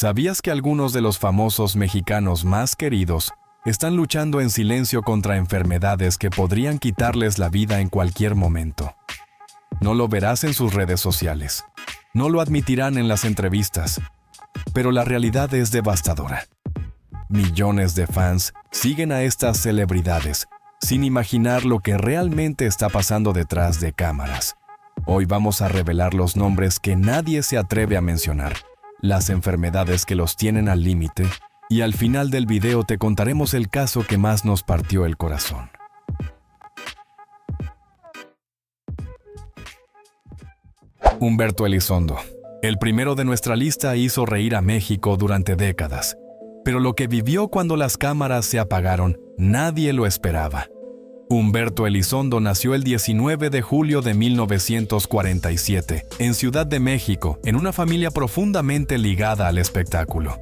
¿Sabías que algunos de los famosos mexicanos más queridos están luchando en silencio contra enfermedades que podrían quitarles la vida en cualquier momento? No lo verás en sus redes sociales. No lo admitirán en las entrevistas. Pero la realidad es devastadora. Millones de fans siguen a estas celebridades sin imaginar lo que realmente está pasando detrás de cámaras. Hoy vamos a revelar los nombres que nadie se atreve a mencionar, las enfermedades que los tienen al límite, y al final del video te contaremos el caso que más nos partió el corazón. Humberto Elizondo. El primero de nuestra lista hizo reír a México durante décadas, pero lo que vivió cuando las cámaras se apagaron, nadie lo esperaba. Humberto Elizondo nació el 19 de julio de 1947, en Ciudad de México, en una familia profundamente ligada al espectáculo.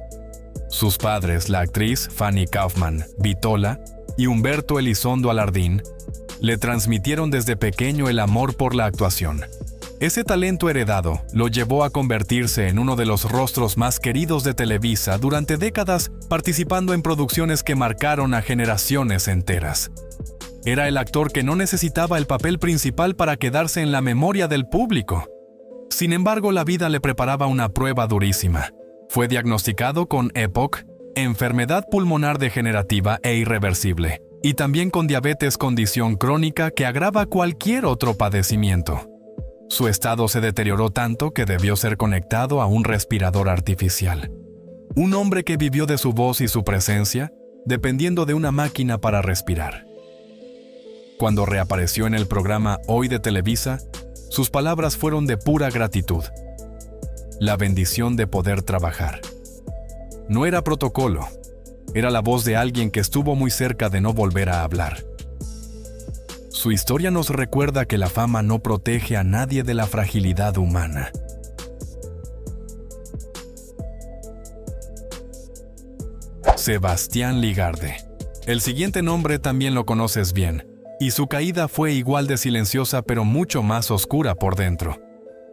Sus padres, la actriz Fanny Kaufman Vitola y Humberto Elizondo Alardín, le transmitieron desde pequeño el amor por la actuación. Ese talento heredado lo llevó a convertirse en uno de los rostros más queridos de Televisa durante décadas, participando en producciones que marcaron a generaciones enteras. Era el actor que no necesitaba el papel principal para quedarse en la memoria del público. Sin embargo, la vida le preparaba una prueba durísima. Fue diagnosticado con EPOC, enfermedad pulmonar degenerativa e irreversible, y también con diabetes, condición crónica que agrava cualquier otro padecimiento. Su estado se deterioró tanto que debió ser conectado a un respirador artificial. Un hombre que vivió de su voz y su presencia, dependiendo de una máquina para respirar. Cuando reapareció en el programa Hoy de Televisa, sus palabras fueron de pura gratitud. La bendición de poder trabajar. No era protocolo, era la voz de alguien que estuvo muy cerca de no volver a hablar. Su historia nos recuerda que la fama no protege a nadie de la fragilidad humana. Sebastián Ligarde. El siguiente nombre también lo conoces bien, y su caída fue igual de silenciosa pero mucho más oscura por dentro.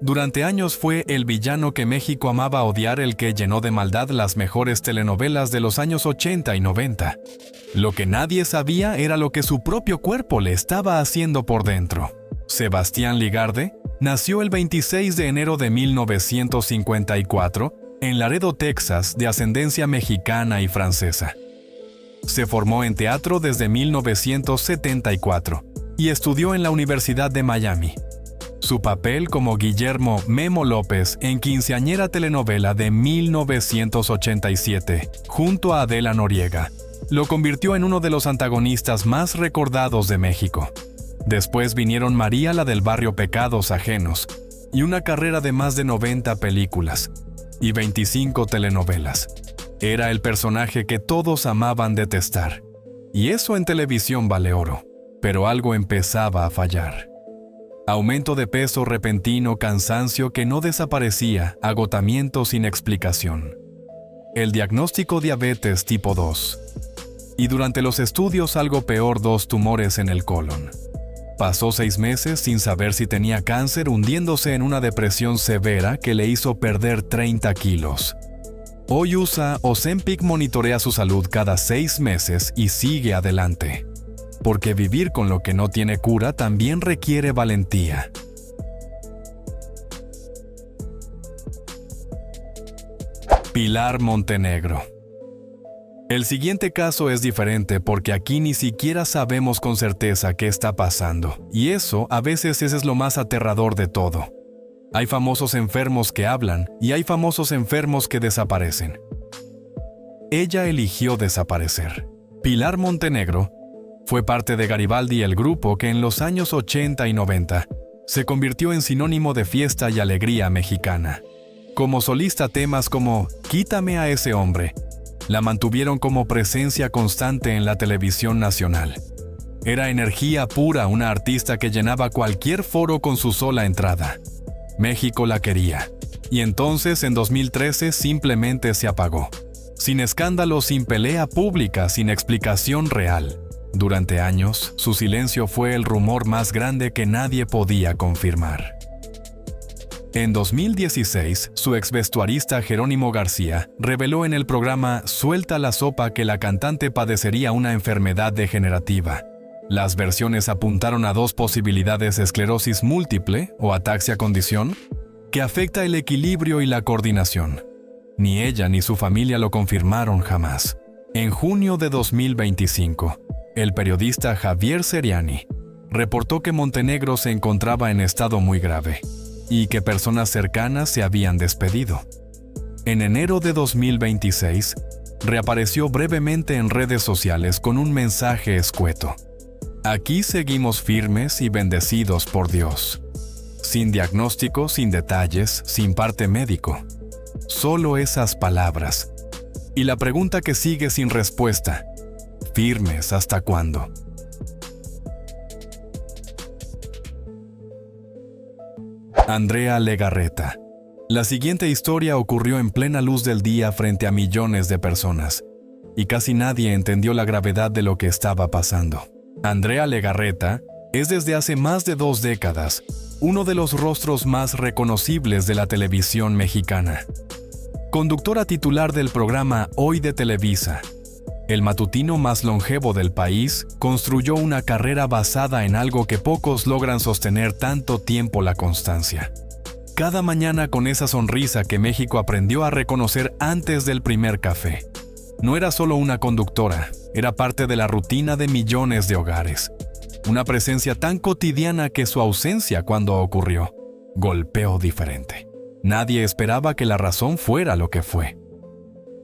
Durante años fue el villano que México amaba odiar, el que llenó de maldad las mejores telenovelas de los años 80 y 90. Lo que nadie sabía era lo que su propio cuerpo le estaba haciendo por dentro. Sebastián Ligarde nació el 26 de enero de 1954 en Laredo, Texas, de ascendencia mexicana y francesa. Se formó en teatro desde 1974 y estudió en la Universidad de Miami. Su papel como Guillermo Memo López en quinceañera telenovela de 1987, junto a Adela Noriega, lo convirtió en uno de los antagonistas más recordados de México. Después vinieron María, la del barrio, Pecados Ajenos, y una carrera de más de 90 películas y 25 telenovelas. Era el personaje que todos amaban detestar. Y eso en televisión vale oro. Pero algo empezaba a fallar. Aumento de peso repentino, cansancio que no desaparecía, agotamiento sin explicación. El diagnóstico: diabetes tipo 2. Y durante los estudios algo peor, 2 tumores en el colon. Pasó 6 meses sin saber si tenía cáncer, hundiéndose en una depresión severa que le hizo perder 30 kilos. Hoy usa Ozempic, monitorea su salud cada 6 meses y sigue adelante. Porque vivir con lo que no tiene cura también requiere valentía. Pilar Montenegro. El siguiente caso es diferente porque aquí ni siquiera sabemos con certeza qué está pasando, y eso a veces es lo más aterrador de todo. Hay famosos enfermos que hablan y hay famosos enfermos que desaparecen. Ella eligió desaparecer. Pilar Montenegro fue parte de Garibaldi, el grupo que en los años 80 y 90 se convirtió en sinónimo de fiesta y alegría mexicana. Como solista, temas como Quítame a ese hombre la mantuvieron como presencia constante en la televisión nacional. Era energía pura, una artista que llenaba cualquier foro con su sola entrada. México la quería. Y entonces, en 2013, simplemente se apagó. Sin escándalo, sin pelea pública, sin explicación real. Durante años, su silencio fue el rumor más grande que nadie podía confirmar. En 2016, su exvestuarista Jerónimo García reveló en el programa Suelta la sopa que la cantante padecería una enfermedad degenerativa. Las versiones apuntaron a dos posibilidades: esclerosis múltiple o ataxia condición, que afecta el equilibrio y la coordinación. Ni ella ni su familia lo confirmaron jamás. En junio de 2025, el periodista Javier Seriani reportó que Montenegro se encontraba en estado muy grave y que personas cercanas se habían despedido. En enero de 2026, reapareció brevemente en redes sociales con un mensaje escueto: "Aquí seguimos firmes y bendecidos por Dios". Sin diagnóstico, sin detalles, sin parte médico. Solo esas palabras. Y la pregunta que sigue sin respuesta: ¿firmes hasta cuándo? Andrea Legarreta. La siguiente historia ocurrió en plena luz del día frente a millones de personas, y casi nadie entendió la gravedad de lo que estaba pasando. Andrea Legarreta es desde hace más de 2 décadas uno de los rostros más reconocibles de la televisión mexicana. Conductora titular del programa Hoy de Televisa, el matutino más longevo del país, construyó una carrera basada en algo que pocos logran sostener tanto tiempo: la constancia. Cada mañana con esa sonrisa que México aprendió a reconocer antes del primer café. No era solo una conductora, era parte de la rutina de millones de hogares. Una presencia tan cotidiana que su ausencia, cuando ocurrió, golpeó diferente. Nadie esperaba que la razón fuera lo que fue.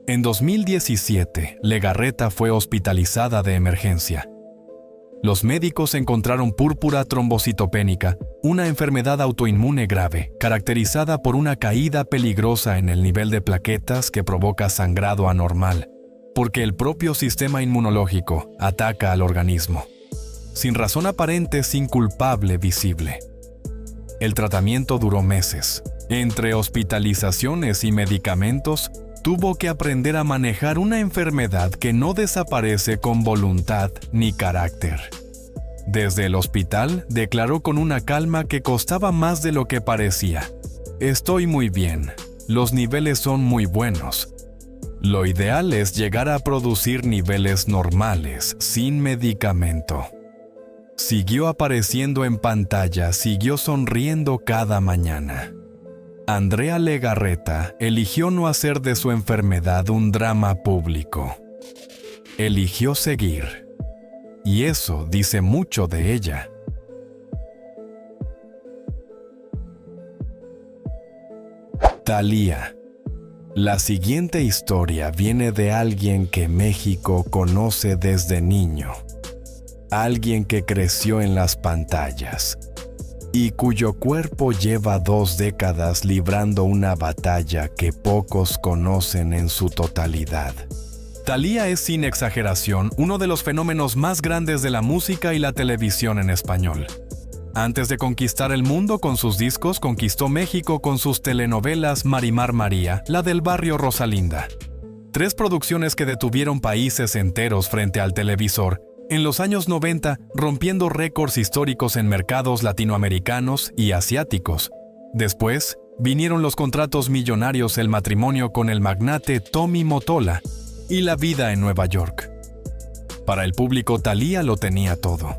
En 2017, Legarreta fue hospitalizada de emergencia. Los médicos encontraron púrpura trombocitopénica, una enfermedad autoinmune grave, caracterizada por una caída peligrosa en el nivel de plaquetas que provoca sangrado anormal, porque el propio sistema inmunológico ataca al organismo. Sin razón aparente, sin culpable visible. El tratamiento duró meses. Entre hospitalizaciones y medicamentos, tuvo que aprender a manejar una enfermedad que no desaparece con voluntad ni carácter. Desde el hospital, declaró con una calma que costaba más de lo que parecía: "Estoy muy bien, los niveles son muy buenos. Lo ideal es llegar a producir niveles normales, sin medicamento". Siguió apareciendo en pantalla, siguió sonriendo cada mañana. Andrea Legarreta eligió no hacer de su enfermedad un drama público. Eligió seguir. Y eso dice mucho de ella. Thalía. La siguiente historia viene de alguien que México conoce desde niño. Alguien que creció en las pantallas y cuyo cuerpo lleva 2 décadas librando una batalla que pocos conocen en su totalidad. Thalía es, sin exageración, uno de los fenómenos más grandes de la música y la televisión en español. Antes de conquistar el mundo con sus discos, conquistó México con sus telenovelas Marimar María, La del Barrio Rosalinda. 3 producciones que detuvieron países enteros frente al televisor en los años 90, rompiendo récords históricos en mercados latinoamericanos y asiáticos. Después, vinieron los contratos millonarios, el matrimonio con el magnate Tommy Mottola y la vida en Nueva York. Para el público, Thalía lo tenía todo.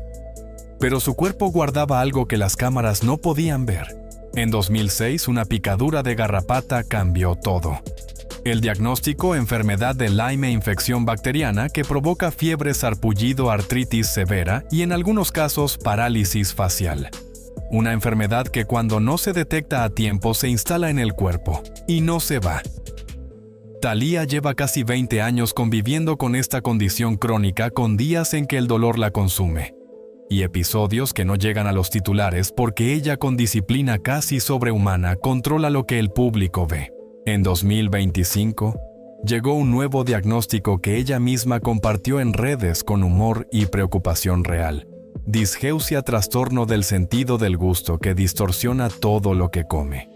Pero su cuerpo guardaba algo que las cámaras no podían ver. En 2006, una picadura de garrapata cambió todo. El diagnóstico: enfermedad de Lyme, infección bacteriana que provoca fiebre, sarpullido, artritis severa y en algunos casos parálisis facial. Una enfermedad que cuando no se detecta a tiempo se instala en el cuerpo y no se va. Thalía lleva casi 20 años conviviendo con esta condición crónica, con días en que el dolor la consume y episodios que no llegan a los titulares porque ella, con disciplina casi sobrehumana, controla lo que el público ve. En 2025, llegó un nuevo diagnóstico que ella misma compartió en redes con humor y preocupación real: disgeusia, trastorno del sentido del gusto que distorsiona todo lo que come.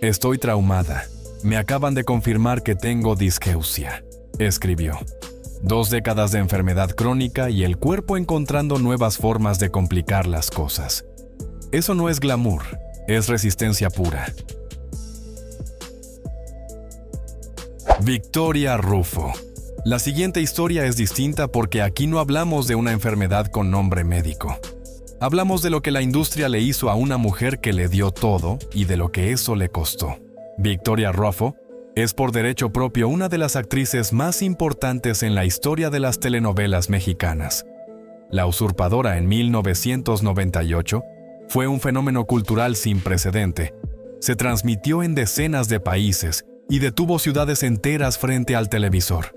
"Estoy traumada. Me acaban de confirmar que tengo disgeusia", escribió. 2 décadas de enfermedad crónica y el cuerpo encontrando nuevas formas de complicar las cosas. Eso no es glamour, es resistencia pura. Victoria Rufo. La siguiente historia es distinta porque aquí no hablamos de una enfermedad con nombre médico. Hablamos de lo que la industria le hizo a una mujer que le dio todo y de lo que eso le costó. Victoria Rufo es por derecho propio una de las actrices más importantes en la historia de las telenovelas mexicanas. La Usurpadora en 1998 fue un fenómeno cultural sin precedente. Se transmitió en decenas de países y detuvo ciudades enteras frente al televisor.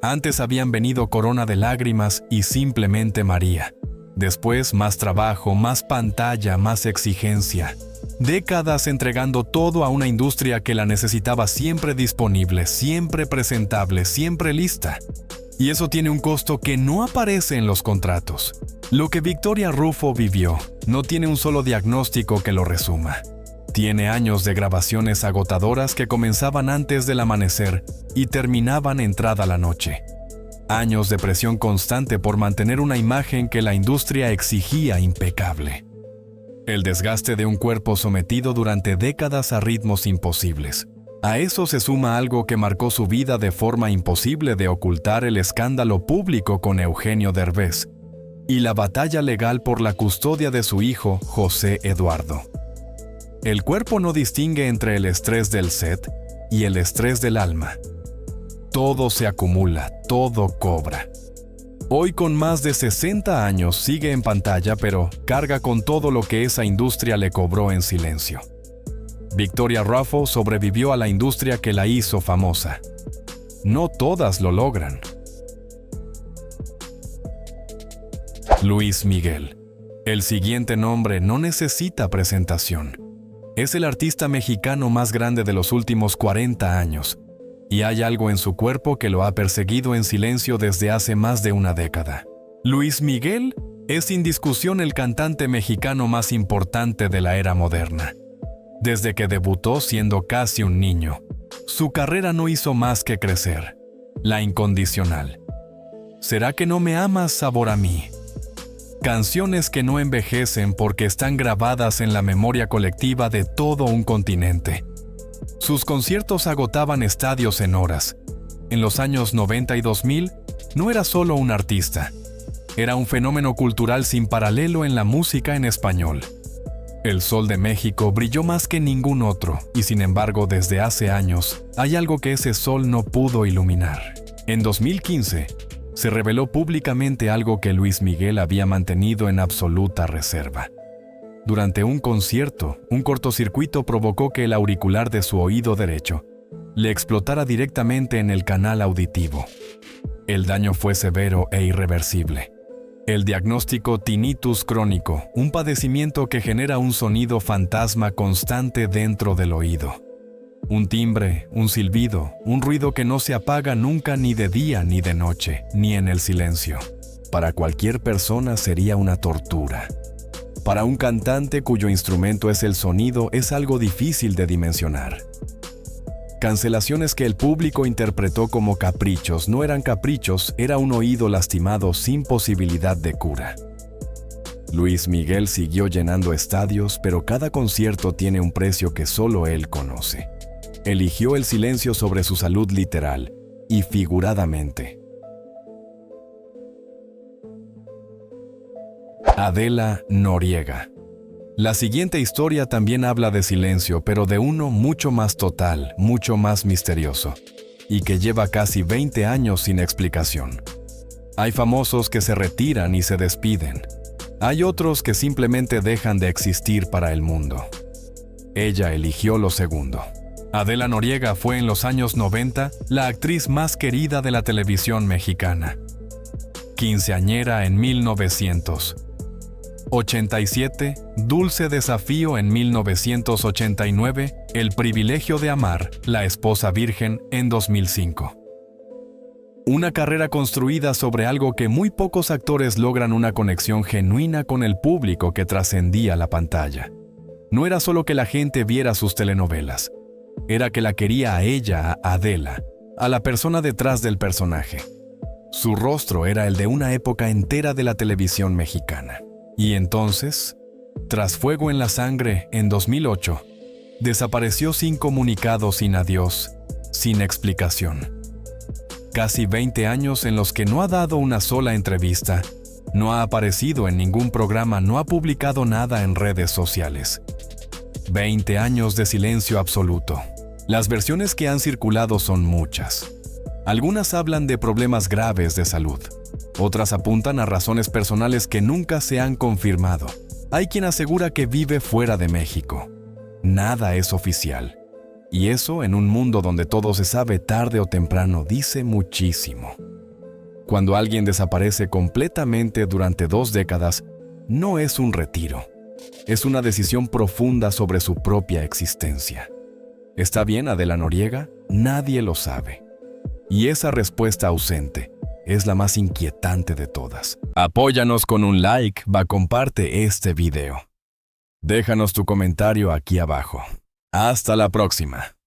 Antes habían venido Corona de Lágrimas y Simplemente María. Después, más trabajo, más pantalla, más exigencia. Décadas entregando todo a una industria que la necesitaba siempre disponible, siempre presentable, siempre lista. Y eso tiene un costo que no aparece en los contratos. Lo que Victoria Rufo vivió no tiene un solo diagnóstico que lo resuma. Tiene años de grabaciones agotadoras que comenzaban antes del amanecer y terminaban entrada la noche. Años de presión constante por mantener una imagen que la industria exigía impecable. El desgaste de un cuerpo sometido durante décadas a ritmos imposibles. A eso se suma algo que marcó su vida de forma imposible de ocultar: el escándalo público con Eugenio Derbez y la batalla legal por la custodia de su hijo, José Eduardo. El cuerpo no distingue entre el estrés del set y el estrés del alma. Todo se acumula, todo cobra. Hoy, con más de 60 años, sigue en pantalla, pero carga con todo lo que esa industria le cobró en silencio. Victoria Rufo sobrevivió a la industria que la hizo famosa. No todas lo logran. Luis Miguel. El siguiente nombre no necesita presentación. Es el artista mexicano más grande de los últimos 40 años, y hay algo en su cuerpo que lo ha perseguido en silencio desde hace más de una década. Luis Miguel es sin discusión el cantante mexicano más importante de la era moderna. Desde que debutó siendo casi un niño, su carrera no hizo más que crecer. La Incondicional. ¿Será que no me amas, sabor a mí? Canciones que no envejecen porque están grabadas en la memoria colectiva de todo un continente. Sus conciertos agotaban estadios en horas. En los años 90 y 2000, no era solo un artista. Era un fenómeno cultural sin paralelo en la música en español. El Sol de México brilló más que ningún otro, y sin embargo, desde hace años, hay algo que ese sol no pudo iluminar. En 2015, se reveló públicamente algo que Luis Miguel había mantenido en absoluta reserva. Durante un concierto, un cortocircuito provocó que el auricular de su oído derecho le explotara directamente en el canal auditivo. El daño fue severo e irreversible. El diagnóstico: tinnitus crónico, un padecimiento que genera un sonido fantasma constante dentro del oído. Un timbre, un silbido, un ruido que no se apaga nunca, ni de día ni de noche, ni en el silencio. Para cualquier persona sería una tortura. Para un cantante cuyo instrumento es el sonido, es algo difícil de dimensionar. Cancelaciones que el público interpretó como caprichos no eran caprichos, era un oído lastimado sin posibilidad de cura. Luis Miguel siguió llenando estadios, pero cada concierto tiene un precio que solo él conoce. Eligió el silencio sobre su salud literal y figuradamente. Adela Noriega. La siguiente historia también habla de silencio, pero de uno mucho más total, mucho más misterioso, y que lleva casi 20 años sin explicación. Hay famosos que se retiran y se despiden. Hay otros que simplemente dejan de existir para el mundo. Ella eligió lo segundo. Adela Noriega fue en los años 90 la actriz más querida de la televisión mexicana. Quinceañera en 1900. 87, Dulce Desafío en 1989, El privilegio de amar, La esposa virgen en 2005. Una carrera construida sobre algo que muy pocos actores logran: una conexión genuina con el público que trascendía la pantalla. No era solo que la gente viera sus telenovelas, era que la quería a ella, a Adela, a la persona detrás del personaje. Su rostro era el de una época entera de la televisión mexicana. Y entonces, tras Fuego en la Sangre, en 2008, desapareció sin comunicado, sin adiós, sin explicación. Casi 20 años en los que no ha dado una sola entrevista, no ha aparecido en ningún programa, no ha publicado nada en redes sociales. 20 años de silencio absoluto. Las versiones que han circulado son muchas. Algunas hablan de problemas graves de salud. Otras apuntan a razones personales que nunca se han confirmado. Hay quien asegura que vive fuera de México. Nada es oficial. Y eso, en un mundo donde todo se sabe tarde o temprano, dice muchísimo. Cuando alguien desaparece completamente durante 2 décadas, no es un retiro. Es una decisión profunda sobre su propia existencia. ¿Está bien Adela Noriega? Nadie lo sabe. Y esa respuesta ausente es la más inquietante de todas. Apóyanos con un like, comparte este video. Déjanos tu comentario aquí abajo. Hasta la próxima.